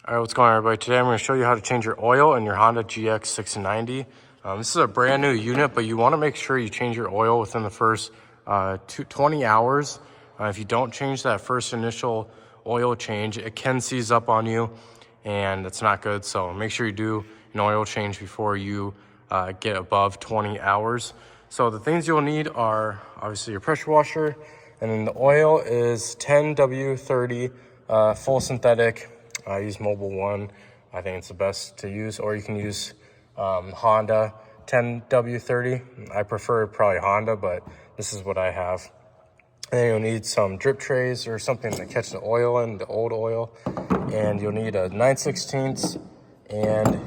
All right, what's going on, everybody? Today I'm going to show you how to change your oil in your Honda GX690. This is a brand new unit, but you want to make sure you change your oil within the first 20 hours. If you don't change that first initial oil change, it can seize up on you, and it's not good. So make sure you do an oil change before you get above 20 hours. So the things you'll need are obviously your pressure washer, and then the oil is 10W30 full synthetic. I use Mobile One. I think it's the best to use, or you can use Honda 10W30. I prefer probably Honda, but this is what I have. And then you'll need some drip trays or something to catch the oil in, the old oil. And you'll need a 9/16, and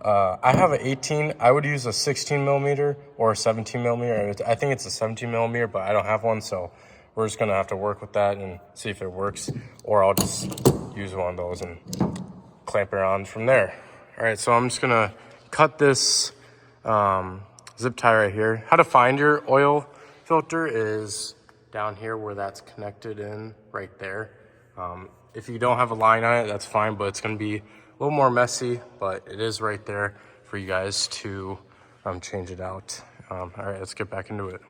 I have an 18. I would use a 16 millimeter or a 17 millimeter. I think it's a 17 millimeter, but I don't have one, so we're just gonna have to work with that and see if it works, or I'll just use one of those and clamp it on from there. All right, so I'm just gonna cut this zip tie right here. How to find your oil filter is down here where that's connected in right there. If you don't have a line on it, that's fine, but it's gonna be a little more messy, but it is right there for you guys to change it out. All right, let's get back into it.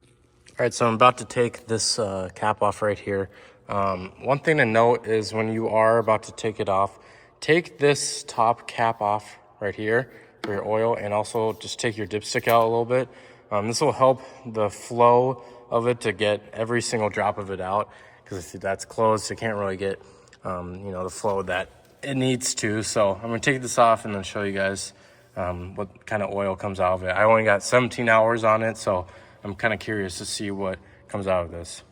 All right, so I'm about to take this cap off right here. One thing to note is when you are about to take it off, take this top cap off right here for your oil, and also just take your dipstick out a little bit. This will help the flow of it to get every single drop of it out, because if that's closed, it can't really get the flow that it needs to. So I'm gonna take this off and then show you guys what kind of oil comes out of it. I only got 17 hours on it, so I'm kind of curious to see what comes out of this.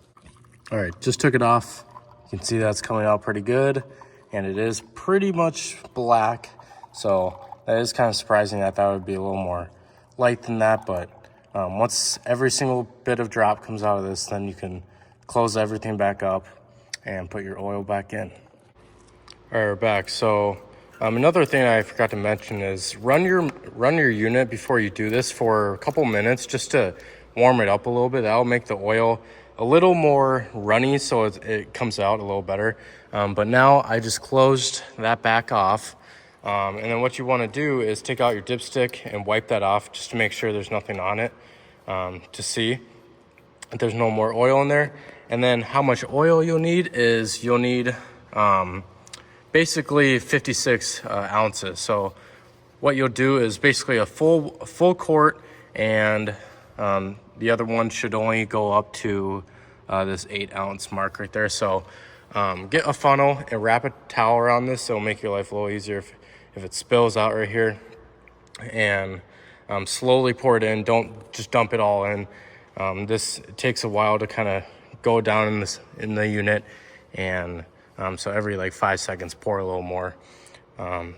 All right, just took it off. You can see that's coming out pretty good, and it is pretty much black. So that is kind of surprising. I thought it would be a little more light than that, but once every single bit of drop comes out of this, then you can close everything back up and put your oil back in. All right, we're back. So another thing I forgot to mention is run your unit before you do this for a couple minutes, just to warm it up a little bit. That'll make the oil a little more runny, so it comes out a little better. But now I just closed that back off. And then what you want to do is take out your dipstick and wipe that off, just to make sure there's nothing on it, to see if there's no more oil in there. And then how much oil you'll need is you'll need basically 56 ounces. So what you'll do is basically a full quart, and the other one should only go up to this 8-ounce mark right there. So get a funnel and wrap a towel around this. It'll make your life a little easier if it spills out right here. And slowly pour it in. Don't just dump it all in. This takes a while to kind of go down in the unit, and so every like 5 seconds pour a little more.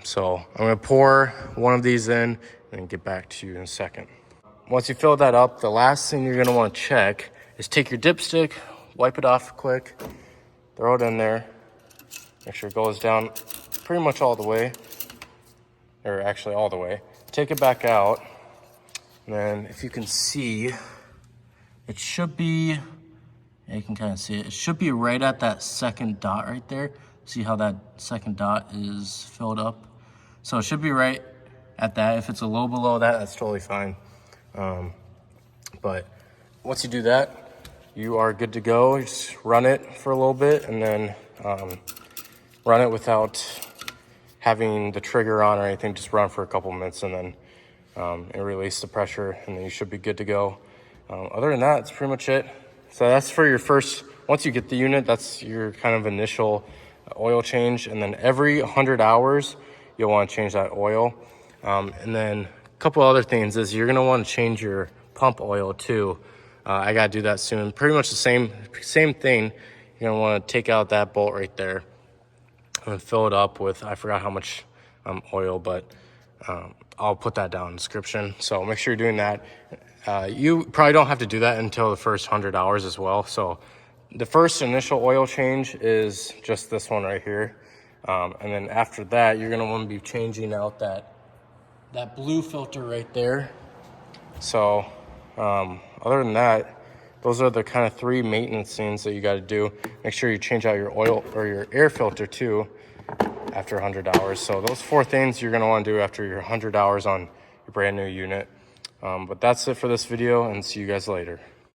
So I'm gonna pour one of these in and get back to you in a second. Once you fill that up, the last thing you're gonna wanna check is take your dipstick, wipe it off quick, throw it in there, make sure it goes down pretty much all the way, or actually all the way. Take it back out, and then if you can see, it should be, you can kind of see it, it should be right at that second dot right there. See how that second dot is filled up? So it should be right at that. If it's a little below that, that's totally fine. But once you do that, you are good to go. You just run it for a little bit, and then run it without having the trigger on or anything. Just run for a couple minutes, and then and release the pressure, and then you should be good to go. Other than that, that's pretty much it. So that's for your first, once you get the unit, that's your kind of initial oil change. And then every 100 hours, you'll want to change that oil. And then a couple other things is you're gonna want to change your pump oil too. I gotta do that soon. Pretty much the same thing. You're gonna want to take out that bolt right there and fill it up with, I forgot how much oil, but I'll put that down in the description. So make sure you're doing that. You probably don't have to do that until the first 100 hours as well. So the first initial oil change is just this one right here. And then after that, you're gonna want to be changing out that blue filter right there. So other than that, those are the kind of 3 maintenance things that you got to do. Make sure you change out your oil or your air filter too after 100 hours. So those 4 things you're gonna wanna do after your 100 hours on your brand new unit. But that's it for this video, and see you guys later.